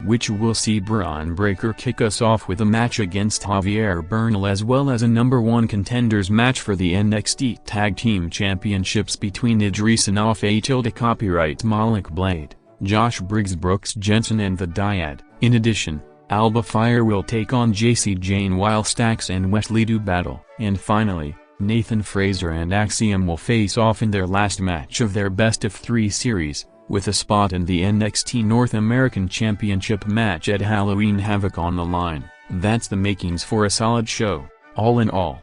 which will see Bron Breakker kick us off with a match against Javier Bernal, as well as a #1 contenders match for the NXT Tag Team Championships between Idris and Off-A copyright Malik Blade, Josh Briggs, Brooks Jensen and the Dyad. In addition, Alba Fire will take on JC Jane while Stax and Wesley do battle. And finally, Nathan Frazer and Axiom will face off in their last match of their best-of-3 series, with a spot in the NXT North American Championship match at Halloween Havoc on the line. That's the makings for a solid show, all in all.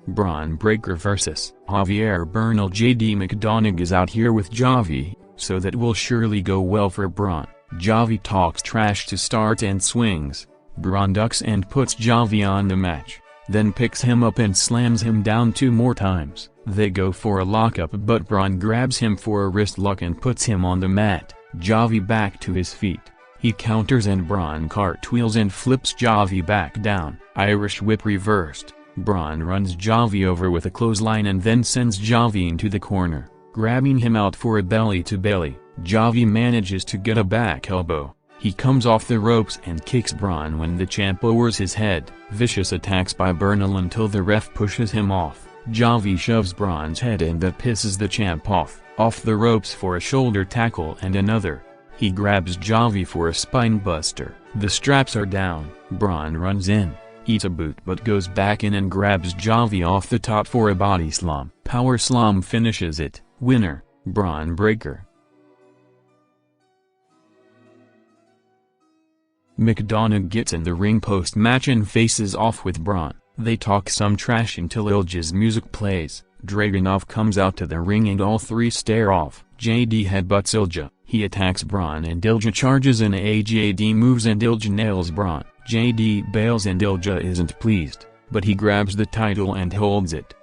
Bron Breakker vs. Javier Bernal. JD McDonagh is out here with Javi, so that will surely go well for Bron. Javi talks trash to start and swings. Bron ducks and puts Javi on the match, then picks him up and slams him down 2 more times. They go for a lockup, but Bron grabs him for a wrist lock and puts him on the mat. Javi back to his feet. He counters and Bron cartwheels and flips Javi back down. Irish whip reversed. Bron runs Javi over with a clothesline and then sends Javi into the corner, grabbing him out for a belly-to-belly. Javi manages to get a back elbow. He comes off the ropes and kicks Bron when the champ lowers his head. Vicious attacks by Bernal until the ref pushes him off. Javi shoves Bron's head and that pisses the champ off. Off the ropes for a shoulder tackle and another. He grabs Javi for a spine buster. The straps are down. Bron runs in, eats a boot but goes back in and grabs Javi off the top for a body slam. Power slam finishes it. Winner, Bron Breakker. McDonagh gets in the ring post-match and faces off with Bron. They talk some trash until Ilja's music plays. Dragunov comes out to the ring and all three stare off. JD headbutts Ilja. He attacks Bron and Ilja charges in AJD moves and Ilja nails Bron. JD bails and Ilja isn't pleased, but he grabs the title and holds it.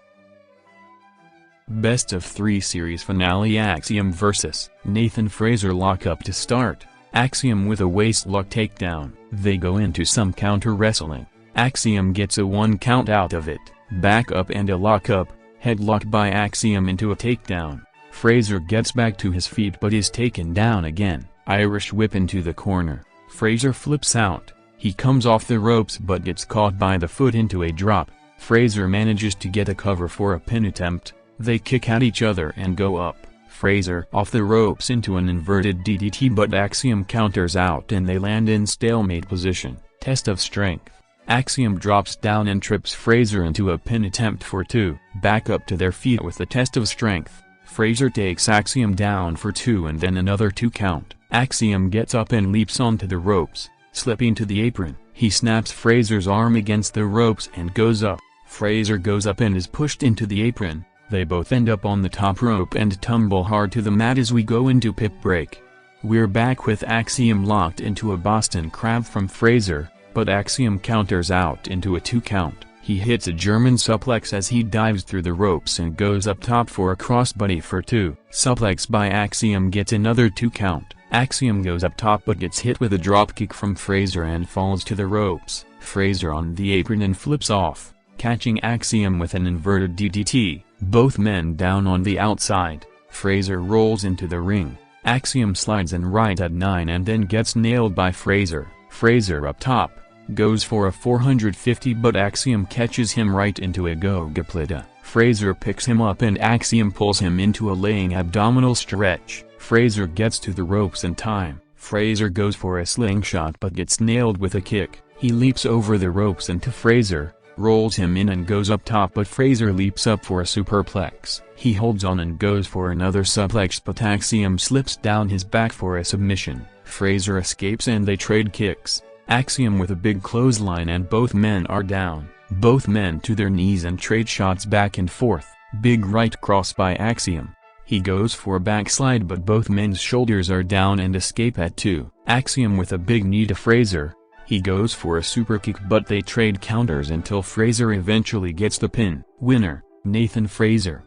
Best of 3 series finale. Axiom vs. Nathan Frazer lockup to start. Axiom with a waistlock takedown. They go into some counter wrestling. Axiom gets a 1 count out of it. Back up and a lockup, headlock by Axiom into a takedown. Frazer gets back to his feet but is taken down again. Irish whip into the corner. Frazer flips out. He comes off the ropes but gets caught by the foot into a drop. Frazer manages to get a cover for a pin attempt. They kick at each other and go up. Frazer off the ropes into an inverted DDT but Axiom counters out and they land in stalemate position. Test of strength. Axiom drops down and trips Frazer into a pin attempt for 2. Back up to their feet with the test of strength. Frazer takes Axiom down for 2 and then another 2 count. Axiom gets up and leaps onto the ropes, slipping to the apron. He snaps Frazer's arm against the ropes and goes up. Frazer goes up and is pushed into the apron. They both end up on the top rope and tumble hard to the mat as we go into pip break. We're back with Axiom locked into a Boston Crab from Frazer, but Axiom counters out into a 2 count. He hits a German suplex as he dives through the ropes and goes up top for a crossbody for 2. Suplex by Axiom gets another 2 count. Axiom goes up top but gets hit with a dropkick from Frazer and falls to the ropes. Frazer on the apron and flips off, catching Axiom with an inverted DDT. Both men down on the outside. Frazer rolls into the ring. Axiom slides in right at 9 and then gets nailed by Frazer. Frazer up top, goes for a 450 but Axiom catches him right into a gogoplata. Frazer picks him up and Axiom pulls him into a laying abdominal stretch. Frazer gets to the ropes in time. Frazer goes for a slingshot but gets nailed with a kick. He leaps over the ropes into Frazer, rolls him in and goes up top but Frazer leaps up for a superplex. He holds on and goes for another suplex but Axiom slips down his back for a submission. Frazer escapes and they trade kicks. Axiom with a big clothesline and both men are down. Both men to their knees and trade shots back and forth. Big right cross by Axiom. He goes for a backslide but both men's shoulders are down and escape at 2. Axiom with a big knee to Frazer. He goes for a superkick but they trade counters until Frazer eventually gets the pin. Winner, Nathan Frazer.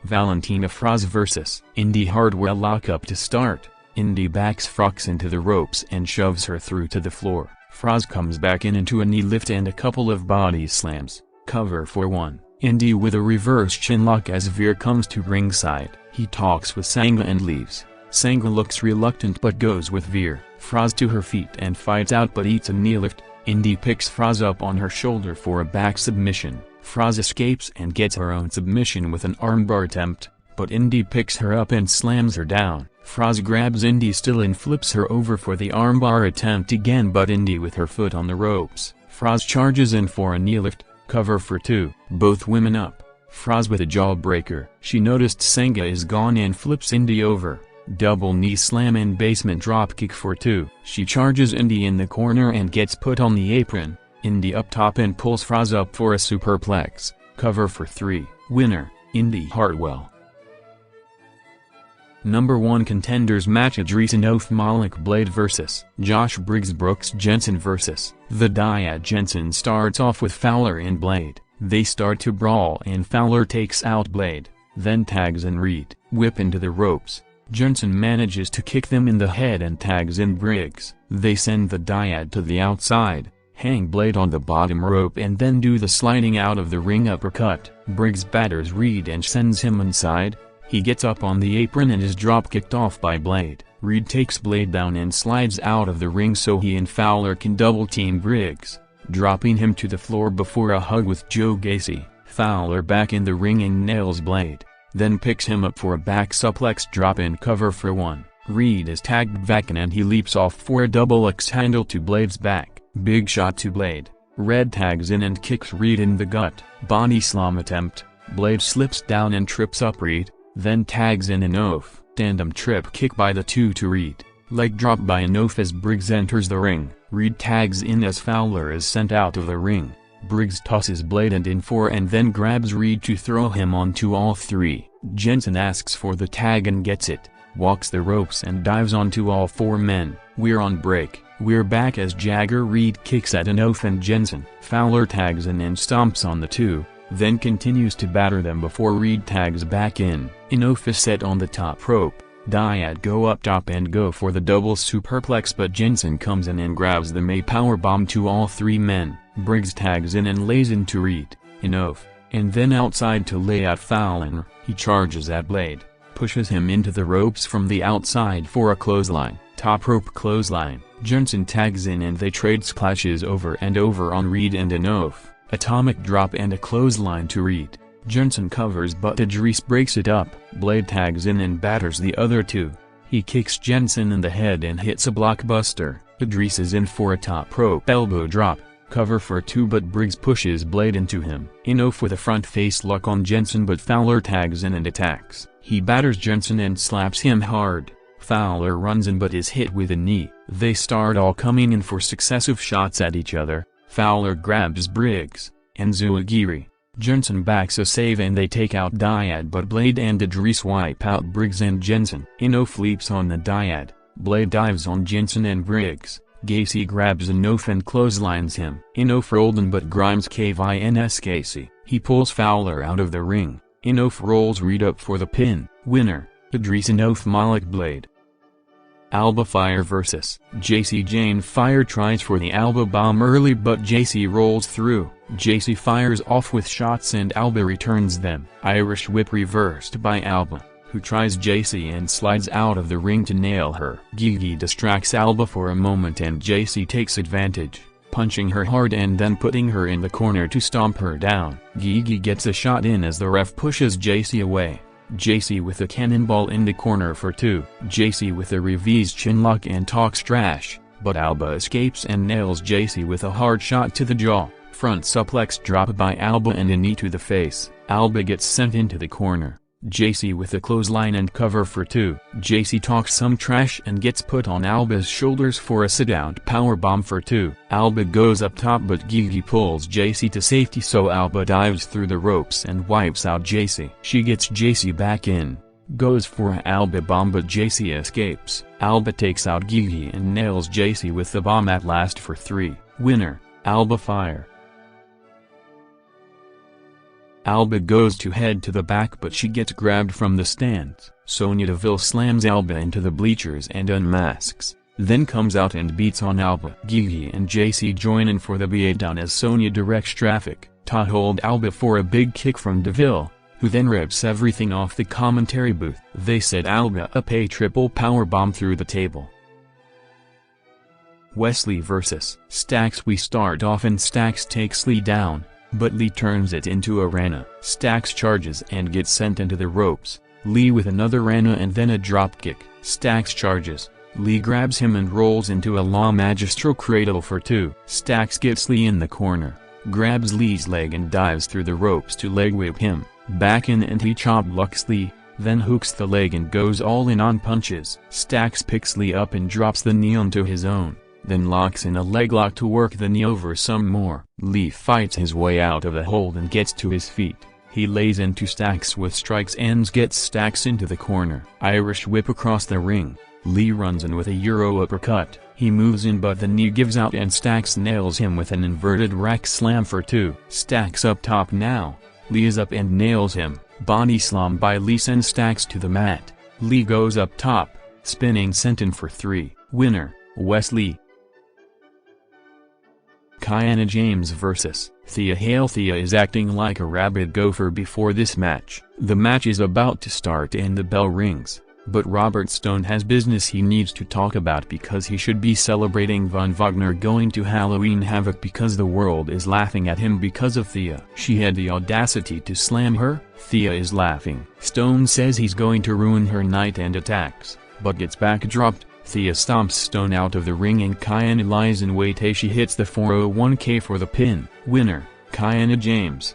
Valentina Froz vs. Indy Hardwell lockup to start. Indy backs Frox into the ropes and shoves her through to the floor. Froz comes back in into a knee lift and a couple of body slams. Cover for 1. Indy with a reverse chinlock as Veer comes to ringside. He talks with Sangha and leaves. Sangha looks reluctant but goes with Veer. Froz to her feet and fights out but eats a knee lift. Indy picks Froz up on her shoulder for a back submission. Froz escapes and gets her own submission with an armbar attempt, but Indy picks her up and slams her down. Froz grabs Indy still and flips her over for the armbar attempt again, but Indy with her foot on the ropes. Froz charges in for a knee lift, cover for 2, both women up. Froz with a jawbreaker. She noticed Sangha is gone and flips Indy over. Double knee slam and basement dropkick for 2. She charges Indy in the corner and gets put on the apron. Indy up top and pulls Froz up for a superplex. Cover for 3. Winner, Indy Hartwell. Number 1 contenders match: Idris Enof Malik Blade vs. Josh Briggs Brooks Jensen vs. The Dyad. Jensen starts off with Fowler and Blade. They start to brawl and Fowler takes out Blade, then tags in Reed. Whip into the ropes. Jensen manages to kick them in the head and tags in Briggs. They send the Dyad to the outside, hang Blade on the bottom rope and then do the sliding out of the ring uppercut. Briggs batters Reed and sends him inside. He gets up on the apron and is drop-kicked off by Blade. Reed takes Blade down and slides out of the ring so he and Fowler can double-team Briggs, dropping him to the floor before a hug with Joe Gacy. Fowler back in the ring and nails Blade, then picks him up for a back suplex drop and cover for 1. Reed is tagged back and he leaps off for a double X handle to Blade's back. Big shot to Blade. Red tags in and kicks Reed in the gut. Body slam attempt. Blade slips down and trips up Reed, then tags in Enof. Tandem trip kick by the 2 to Reed. Leg drop by Enof as Briggs enters the ring. Reed tags in as Fowler is sent out of the ring. Briggs tosses Blade in 4 and then grabs Reed to throw him onto all 3. Jensen asks for the tag and gets it, walks the ropes and dives onto all 4 men. We're on break. We're back as Jagger Reed kicks at Enof and Jensen. Fowler tags in and stomps on the 2, then continues to batter them before Reed tags back in. Enof is set on the top rope. Dyad go up top and go for the double superplex, but Jensen comes in and grabs the May powerbomb to all 3 men. Briggs tags in and lays into Reed, Enof, and then outside to lay out Fowler. He charges at Blade, pushes him into the ropes from the outside for a clothesline. Top rope clothesline. Jensen tags in and they trade splashes over and over on Reed and Enof. Atomic drop and a clothesline to Reed. Jensen covers but Idris breaks it up. Blade tags in and batters the other 2. He kicks Jensen in the head and hits a blockbuster. Idris is in for a top rope elbow drop. Cover for 2 but Briggs pushes Blade into him. Enof with a front face lock on Jensen but Fowler tags in and attacks. He batters Jensen and slaps him hard. Fowler runs in but is hit with a knee. They start all coming in for successive shots at each other. Fowler grabs Briggs and Zuagiri. Jensen backs a save and they take out Dyad but Blade and Idris wipe out Briggs and Jensen. Enof leaps on the Dyad. Blade dives on Jensen and Briggs. Gacy grabs Enof and clotheslines him. Enof rolled in but Grimes KVNS Gacy. He pulls Fowler out of the ring. Enof rolls Reed up for the pin. Winner, Idris Enof Malik Blade. Alba Fire vs. JC. Jane Fire tries for the Alba bomb early but JC rolls through. JC fires off with shots and Alba returns them. Irish whip reversed by Alba, who tries JC and slides out of the ring to nail her. Gigi distracts Alba for a moment and JC takes advantage, punching her hard and then putting her in the corner to stomp her down. Gigi gets a shot in as the ref pushes JC away. JC with a cannonball in the corner for 2. JC with a reverse chinlock and talks trash, but Alba escapes and nails JC with a hard shot to the jaw. Front suplex drop by Alba and a knee to the face. Alba gets sent into the corner. JC with a clothesline and cover for 2. JC talks some trash and gets put on Alba's shoulders for a sit-out powerbomb for 2. Alba goes up top but Gigi pulls JC to safety so Alba dives through the ropes and wipes out JC. She gets JC back in, goes for a Alba bomb but JC escapes. Alba takes out Gigi and nails JC with the bomb at last for 3. Winner, Alba Fire. Alba goes to head to the back but she gets grabbed from the stands. Sonya Deville slams Alba into the bleachers and unmasks, then comes out and beats on Alba. Gigi and JC join in for the beatdown as Sonya directs traffic. Ta hold Alba for a big kick from Deville, who then rips everything off the commentary booth. They set Alba up a triple powerbomb through the table. Wesley vs. Stax. We start off and Stax takes Lee down, but Lee turns it into a rana. Stax charges and gets sent into the ropes. Lee with another rana and then a dropkick. Stax charges. Lee grabs him and rolls into a La Magistral cradle for 2. Stax gets Lee in the corner, grabs Lee's leg and dives through the ropes to leg whip him. Back in and he chop blocks Lee, then hooks the leg and goes all in on punches. Stax picks Lee up and drops the knee onto his own, then locks in a leg lock to work the knee over some more. Lee fights his way out of the hold and gets to his feet. He lays into Stax with strikes and gets Stax into the corner. Irish whip across the ring. Lee runs in with a Euro uppercut. He moves in but the knee gives out and Stax nails him with an inverted rack slam for 2. Stax up top now. Lee is up and nails him. Body slam by Lee sends Stax to the mat. Lee goes up top, spinning senton for 3. Winner, Wesley. Kiana James vs. Thea Hale. Thea is acting like a rabid gopher before this match. The match is about to start and the bell rings, but Robert Stone has business he needs to talk about because he should be celebrating Von Wagner going to Halloween Havoc because the world is laughing at him because of Thea. She had the audacity to slam her. Thea is laughing. Stone says he's going to ruin her night and attacks, but gets backdropped. Thea stomps Stone out of the ring and Kiana lies in wait as she hits the 401k for the pin. Winner, Kiana James.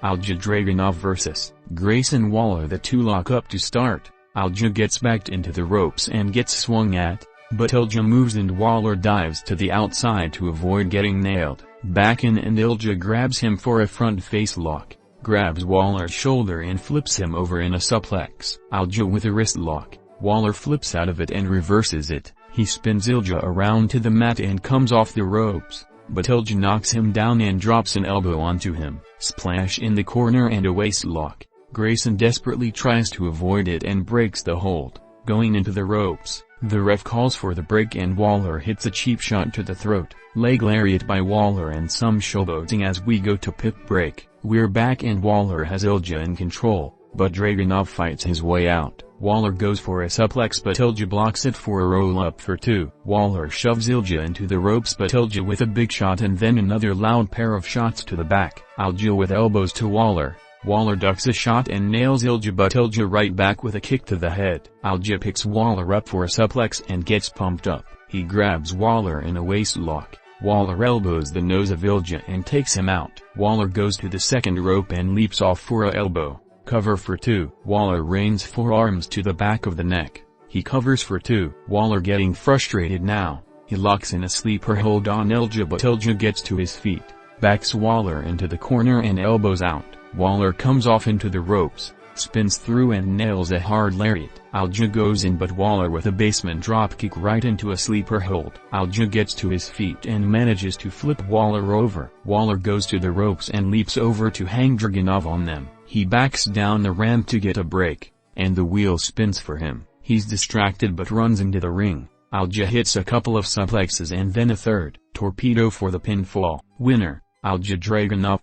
Alja Dragunov vs. Grayson Waller. The two lock up to start. Alja gets backed into the ropes and gets swung at, but Ilja moves and Waller dives to the outside to avoid getting nailed. Back in and Ilja grabs him for a front face lock, grabs Waller's shoulder and flips him over in a suplex. Alja with a wrist lock. Waller flips out of it and reverses it. He spins Ilja around to the mat and comes off the ropes, but Ilja knocks him down and drops an elbow onto him. Splash in the corner and a waist lock. Grayson desperately tries to avoid it and breaks the hold, going into the ropes. The ref calls for the break and Waller hits a cheap shot to the throat. Leg lariat by Waller and some showboating as we go to pit break. We're back and Waller has Ilja in control, but Dragunov fights his way out. Waller goes for a suplex but Ilja blocks it for a roll-up for 2. Waller shoves Ilja into the ropes but Ilja with a big shot and then another loud pair of shots to the back. Alja with elbows to Waller. Waller ducks a shot and nails Ilja but Ilja right back with a kick to the head. Alja picks Waller up for a suplex and gets pumped up. He grabs Waller in a waist lock. Waller elbows the nose of Ilja and takes him out. Waller goes to the second rope and leaps off for a elbow. Cover for 2. Waller rains forearms to the back of the neck. He covers for 2. Waller getting frustrated now. He locks in a sleeper hold on Ilja but Ilja gets to his feet, backs Waller into the corner and elbows out. Waller comes off into the ropes, spins through and nails a hard lariat. Alja goes in but Waller with a basement dropkick right into a sleeper hold. Alja gets to his feet and manages to flip Waller over. Waller goes to the ropes and leaps over to hang Dragunov on them. He backs down the ramp to get a break, and the wheel spins for him. He's distracted but runs into the ring. Alja hits a couple of suplexes and then a third torpedo for the pinfall. Winner, Alja Dragunov.